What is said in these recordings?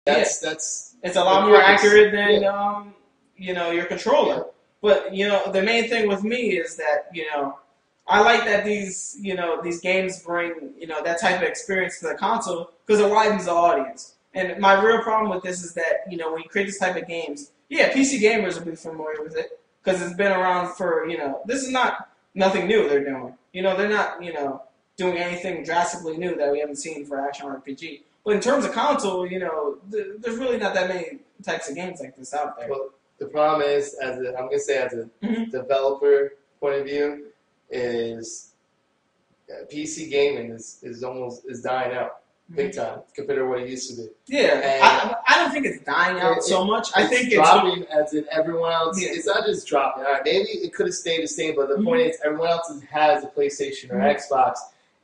That's it's a lot more accurate than your controller. Yeah. But the main thing with me is that I like that these games bring that type of experience to the console because it widens the audience. And my real problem with this is that when you create this type of games, PC gamers will be familiar with it because it's been around for this is not nothing new they're doing. They're not doing anything drastically new that we haven't seen for action RPG. But in terms of console, there's really not that many types of games like this out there. Well, the problem is, I'm gonna say as a developer point of view, is PC gaming is dying out big time compared to what it used to be. Yeah, I don't think it's dying out so much. I think it's dropping as in everyone else. Yeah. It's not just dropping. All right, maybe it could have stayed the same, but the point is everyone else has a PlayStation or Xbox,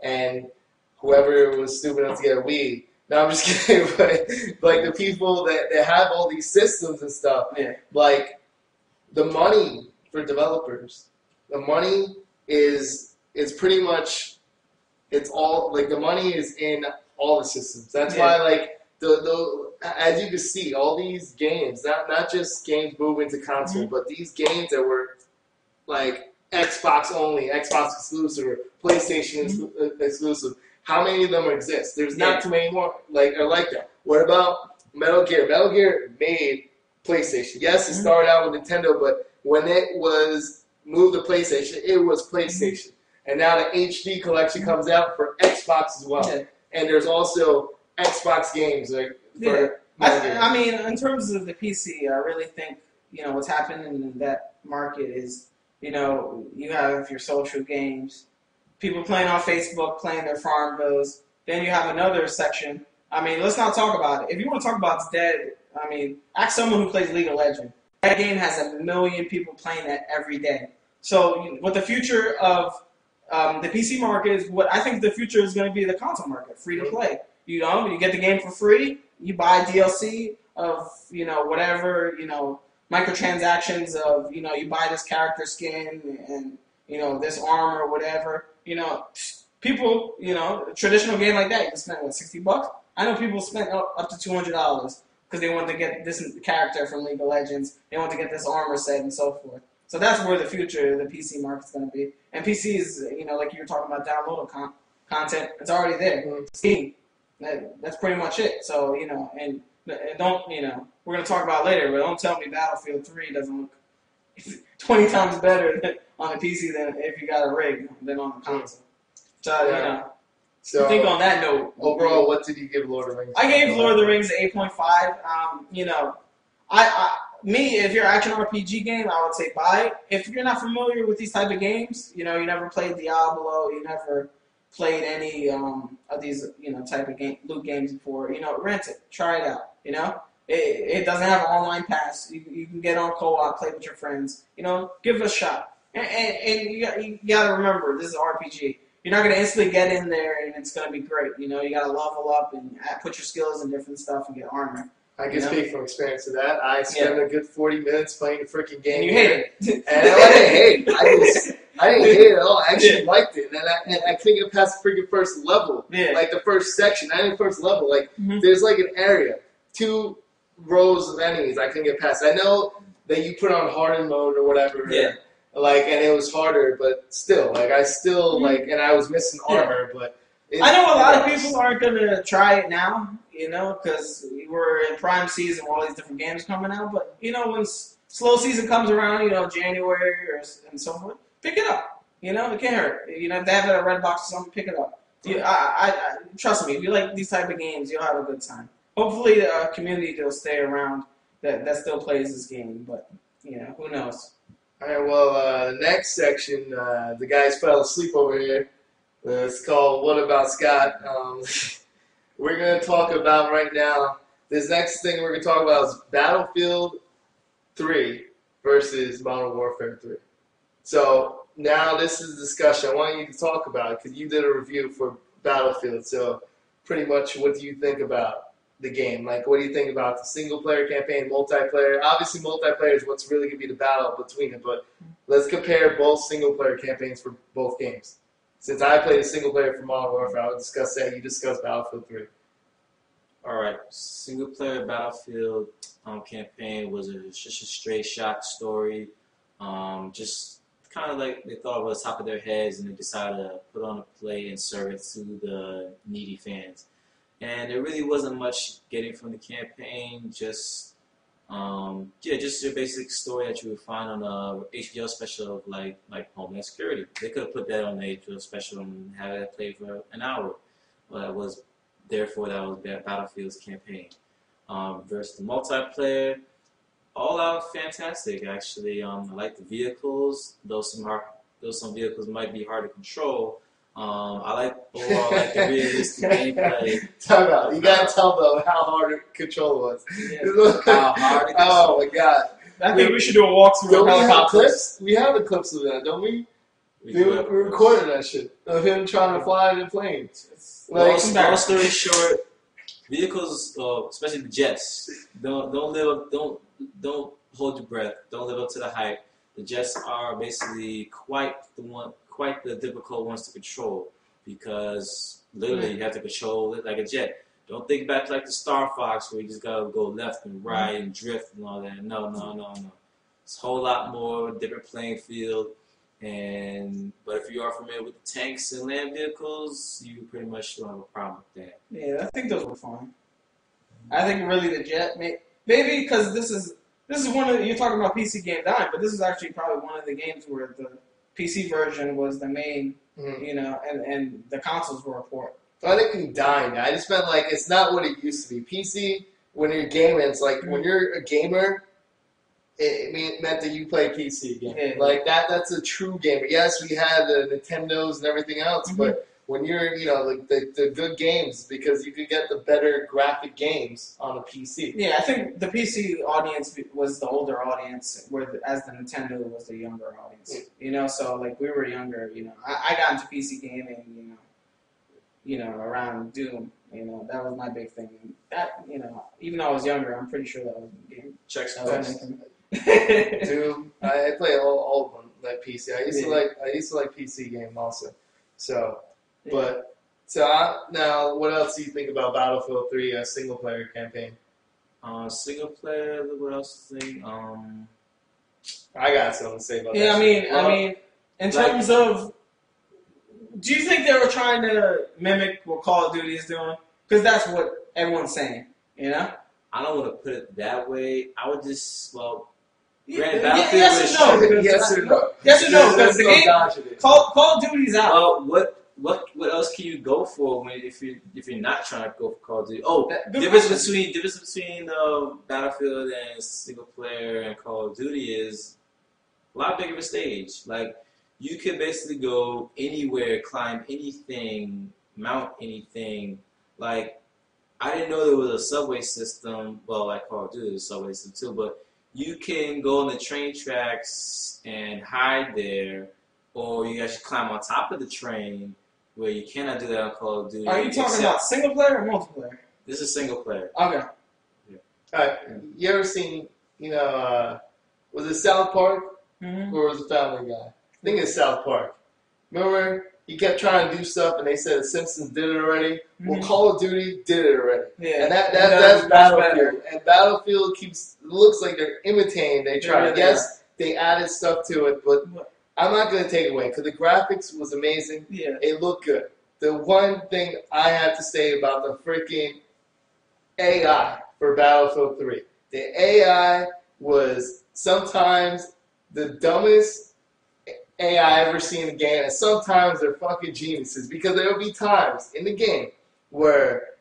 and whoever was stupid enough to get a Wii. No, I'm just kidding. But like the people that have all these systems and stuff, like the money for developers, the money is pretty much it's all like the money is in all the systems. That's why like the as you can see, all these games, not just games moving to console, but these games that were like Xbox only, Xbox exclusive, or PlayStation exclusive. How many of them exist? There's not too many more like that. What about Metal Gear? Metal Gear made PlayStation. Yes, it started out with Nintendo, but when it was moved to PlayStation, it was PlayStation. And now the HD collection comes out for Xbox as well. And there's also Xbox games like for I mean, in terms of the PC, I really think what's happening in that market is you have your social games. People playing on Facebook, playing their Farmvilles. Then you have another section. I mean, let's not talk about it. If you want to talk about it's dead, I mean, ask someone who plays League of Legends. That game has 1 million people playing that every day. So what the future of the PC market is, what I think the future is going to be the console market, free to play. You get the game for free. You buy DLC of whatever microtransactions of you buy this character skin and this armor or whatever. People, a traditional game like that, you can spend, $60? I know people spent up to $200 because they want to get this character from League of Legends. They want to get this armor set and so forth. So that's where the future of the PC market's going to be. And PC is, like you were talking about downloadable content, it's already there. Steam, that's pretty much it. So, and don't, we're going to talk about it later, but don't tell me Battlefield 3 doesn't look 20 times better on the PC than if you got a rig than on the console. So, So I think on that note, overall, what did you give Lord of the Rings? I gave Lord of the Rings 8.5. If you're an action RPG game, I would say buy it. If you're not familiar with these type of games, you never played Diablo, you never played any of these type of loot games before, rent it, try it out. It doesn't have an online pass. You can get on co-op, play with your friends. Give it a shot. And you got to remember, this is an RPG. You're not going to instantly get in there and it's going to be great. You got to level up and put your skills in different stuff and get armor. I can speak from experience to that. I spent a good 40 minutes playing the freaking game. And you hate it. And I didn't hate it. I didn't hate it at all. I actually liked it. And I couldn't get past the freaking first level. Like the first section, not even the first level. Like there's like an area, 2 rows of enemies I couldn't get past. I know that you put on hardened mode or whatever. And it was harder, but still, like I still and I was missing armor, but I know a lot of people aren't gonna try it now, because we're in prime season with all these different games coming out. But when slow season comes around, January and so forth, pick it up. It can't hurt. If they have it at Redbox or something, pick it up. I trust me. If you like these type of games, you'll have a good time. Hopefully, the community will stay around that still plays this game. But who knows? All right, well, next section, the guys fell asleep over here. It's called What About Scott? We're going to talk about right now, this next thing we're going to talk about is Battlefield 3 versus Modern Warfare 3. So now this is a discussion. I want you to talk about it because you did a review for Battlefield. So pretty much what do you think about the game? Like, what do you think about the single-player campaign, multiplayer? Obviously, multiplayer is what's really going to be the battle between it, but let's compare both single-player campaigns for both games. Since I played a single-player for Modern Warfare, I would discuss that. You discuss Battlefield 3. All right, single player Battlefield campaign was just a straight shot story. Just kind of like they thought it was top of their heads, and they decided to put on a play and serve it to the needy fans. And there really wasn't much getting from the campaign. Just just your basic story that you would find on a HBO special of like Homeland Security. They could have put that on the HBO special and had it play for an hour. Well, that was Battlefield's campaign. Versus the multiplayer, all out fantastic actually. I like the vehicles, though some vehicles might be hard to control. I like overall like the realistic gameplay. Talk about you gotta tell them how hard to control was. Yeah. How hard it Oh my god! I think we should do a walkthrough Don't of we have helicopters. clips? We have the clips of that, don't we? We recorded that shit of him trying to fly in the planes. Like, long story short, vehicles, especially the jets, don't hold your breath. Don't live up to the hype. The jets are basically quite the difficult ones to control because literally you have to control it like a jet. Don't think back to like the Star Fox where you just gotta go left and right and drift and all that. No. It's a whole lot more different playing field. But if you are familiar with the tanks and land vehicles, you pretty much don't have a problem with that. Yeah, I think those were fun. I think really the jet, maybe because this is one of you're talking about PC game dying, but this is actually probably one of the games where the PC version was the main, and the consoles were a port. So I think dying. I just meant like it's not what it used to be. PC when you're gaming, it's like when you're a gamer. It meant that you play PC game. Yeah. Like that's a true gamer. Yes, we had the Nintendos and everything else, but when you're, like the good games, because you could get the better graphic games on a PC. Yeah, I think the PC audience was the older audience, as the Nintendo was the younger audience. So like we were younger. I got into PC gaming. Around Doom. That was my big thing. That even though I was younger, I'm pretty sure that was the game. Checks Doom. I play all of them. Like PC. I used to like PC game also. So, now what else do you think about Battlefield 3 single player campaign? Single player. What else to think? I got something to say about that. Yeah, I mean, in terms of, do you think they were trying to mimic what Call of Duty is doing? Because that's what everyone's saying. I don't want to put it that way. I would just Yes or no? Yes or no? Yes or no? Because the game Call of Duty's out. Well, what else can you go for if you're not trying to go for Call of Duty? Oh, difference between Battlefield and single player and Call of Duty is a lot bigger of a stage. Like you can basically go anywhere, climb anything, mount anything. Like I didn't know there was a subway system. Well, like Call of Duty, there's a subway system too, but you can go on the train tracks and hide there, or you actually climb on top of the train, where you cannot do that on Call of Duty. Are you talking about single player or multiplayer? This is single player. Okay. All right. You ever seen, was it South Park or was it Family Guy? I think it's South Park. Remember, he kept trying to do stuff, and they said the Simpsons did it already. Well, Call of Duty did it already. Yeah. And that's Battlefield. And Battlefield looks like they're imitating. They tried. Yeah. Yes, they added stuff to it, but I'm not going to take it away because the graphics was amazing. Yeah. It looked good. The one thing I have to say about the freaking AI for Battlefield 3, the AI was sometimes the dumbest AI ever seen in the game, and sometimes they're fucking geniuses because there will be times in the game where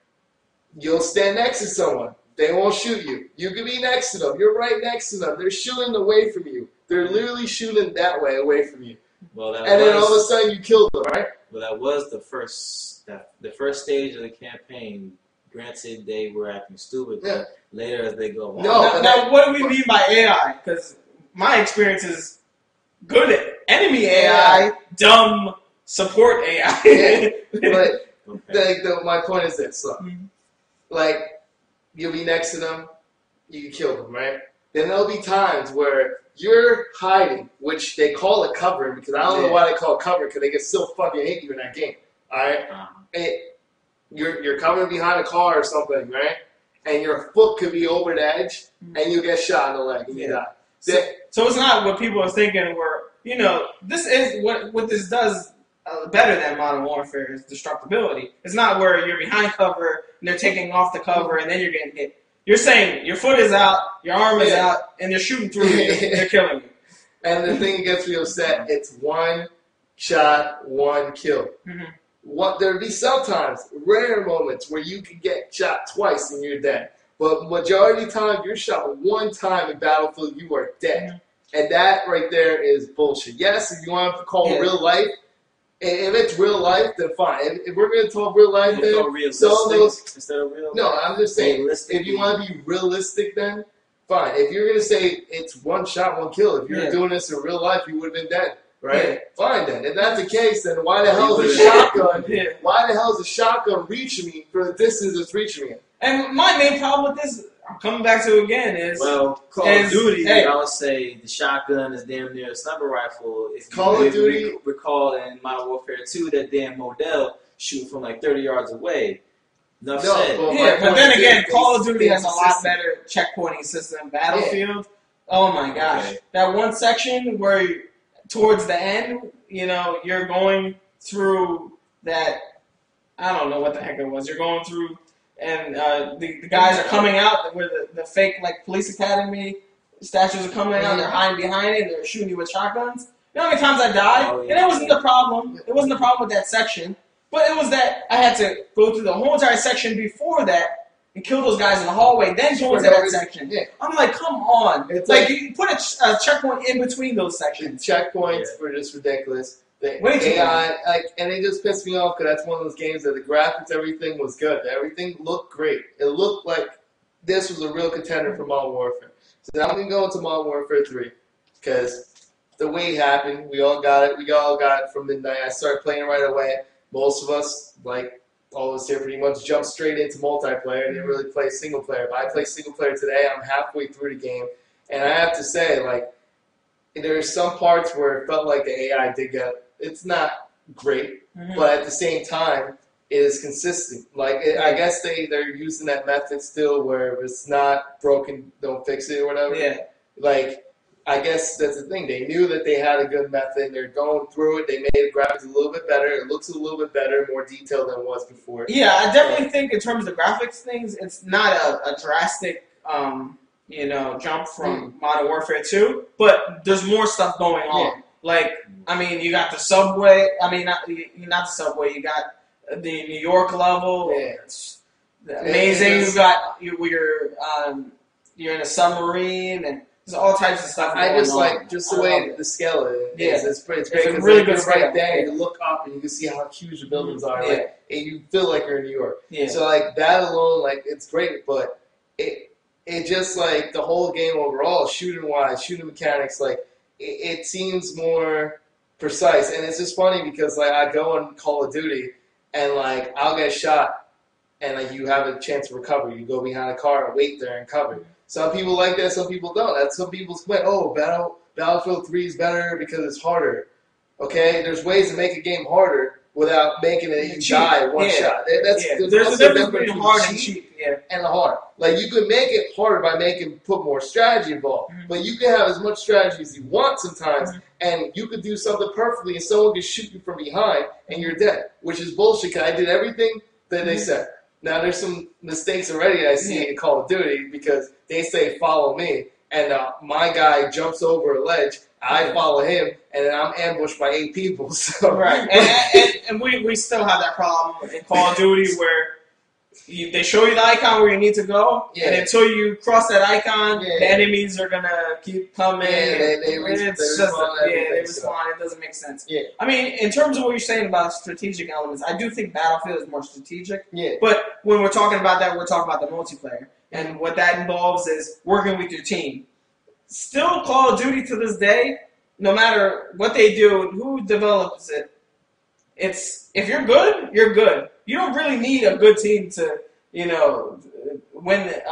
you'll stand next to someone. They won't shoot you. You can be next to them. You're right next to them. They're shooting away from you. They're literally shooting that way away from you. Then all of a sudden you killed them, right? Well, that was the first stage of the campaign. Granted, they were acting stupid, but later as they go on. Now, what do we mean by AI? Because my experience is good at enemy AI, dumb support AI. But my point is this. Look, like, you'll be next to them, you can kill them, right? Then there'll be times where you're hiding, which they call it covering, because I don't know why they call it covering, because they can still fucking hit you in that game, alright? you're coming behind a car or something, right? And your foot could be over the edge, and you get shot in the leg, and you die. So it's not what people are thinking. Where this is what this does better than Modern Warfare is destructibility. It's not where you're behind cover and they're taking off the cover and then you're getting hit. You're saying your foot is out, your arm is out, and they're shooting through you. They're killing you. And the thing that gets me upset, it's one shot, one kill. Mm-hmm. There'd be sometimes rare moments where you could get shot twice and you're dead. But majority of the time, you're shot one time in Battlefield, you are dead. Mm-hmm. And that right there is bullshit. Yes, if you want to call it real life, if it's real life, then fine. If we're going to talk real life, then so those instead of real. No, I'm just saying. If you want to be realistic, then fine. If you're going to say it's one shot, one kill, if you're doing this in real life, you would have been dead, right? Yeah. Fine then. If that's the case, then why the hell is a shotgun? Why the hell is a shotgun reaching me for the distance it's reaching me? And my main problem with this, I'm coming back to again, is Call of Duty. I would say the shotgun is damn near a sniper rifle. If Call of Duty recall in Modern Warfare 2, that damn Model shoot from like 30 yards away. Enough said. But then again, Call of Duty has a lot better checkpointing system. Battlefield, oh my gosh, that one section where towards the end, you're going through that. I don't know what the heck it was. You're going through. And the guys are coming out where the fake police academy statues are coming out. They're hiding behind it. And they're shooting you with shotguns. You know how many times I died? And it wasn't the problem. It wasn't the problem with that section. But it was that I had to go through the whole entire section before that and kill those guys in the hallway. Then go into that section. Yeah. I'm like, come on! It's you put a checkpoint in between those sections. The checkpoints were just ridiculous. The AI, and it just pissed me off because that's one of those games that the graphics, everything was good. Everything looked great. It looked like this was a real contender for Modern Warfare. So now I'm going to go into Modern Warfare 3 because the wait happened. We all got it. We all got it from midnight. I started playing it right away. Most of us, all of us here pretty much jumped straight into multiplayer and didn't really play single player. But I play single player today. I'm halfway through the game. And I have to say, there's some parts where it felt like the AI did get. It's not great, but at the same time, it is consistent. I guess they're using that method still where if it's not broken, don't fix it or whatever. Yeah. I guess that's the thing. They knew that they had a good method. They're going through it. They made the graphics a little bit better. It looks a little bit better, more detailed than it was before. Yeah, I definitely think in terms of graphics things, it's not a drastic jump from Modern Warfare 2, but there's more stuff going on. You got the subway. Not the subway. You got the New York level. Yeah. It's amazing. You got you're in a submarine, and there's all types of stuff. I just like the way the scale is. Yeah, it's great. It's really good. Right there, you look up and you can see how huge the buildings are. And you feel like you're in New York. Yeah. So that alone, it's great, but it just the whole game overall, shooting wise, shooting mechanics, it seems more precise, and it's just funny because I go on Call of Duty and I'll get shot and you have a chance to recover. You go behind a car and wait there and cover. Some people like that, some people don't. That's some people's complaint. Oh, Battlefield 3 is better because it's harder. Okay, there's ways to make a game harder without making it you die one shot. There's a difference between hard and cheap. Yeah. And the hard. You could make it harder by put more strategy involved. But you can have as much strategy as you want sometimes, and you could do something perfectly, and someone could shoot you from behind, and you're dead, which is bullshit. Because I did everything that they said. Now there's some mistakes already I see in Call of Duty because they say follow me, and my guy jumps over a ledge. I follow him, and then I'm ambushed by 8 people. So right, and we still have that problem in Call of Duty where they show you the icon where you need to go, and until you cross that icon, the enemies are gonna keep coming. Yeah, they respond. It doesn't make sense. Yeah. In terms of what you're saying about strategic elements, I do think Battlefield is more strategic. Yeah. But when we're talking about that, we're talking about the multiplayer, and what that involves is working with your team. Still, Call of Duty to this day, no matter what they do, who develops it, if you're good, you're good. You don't really need a good team to, win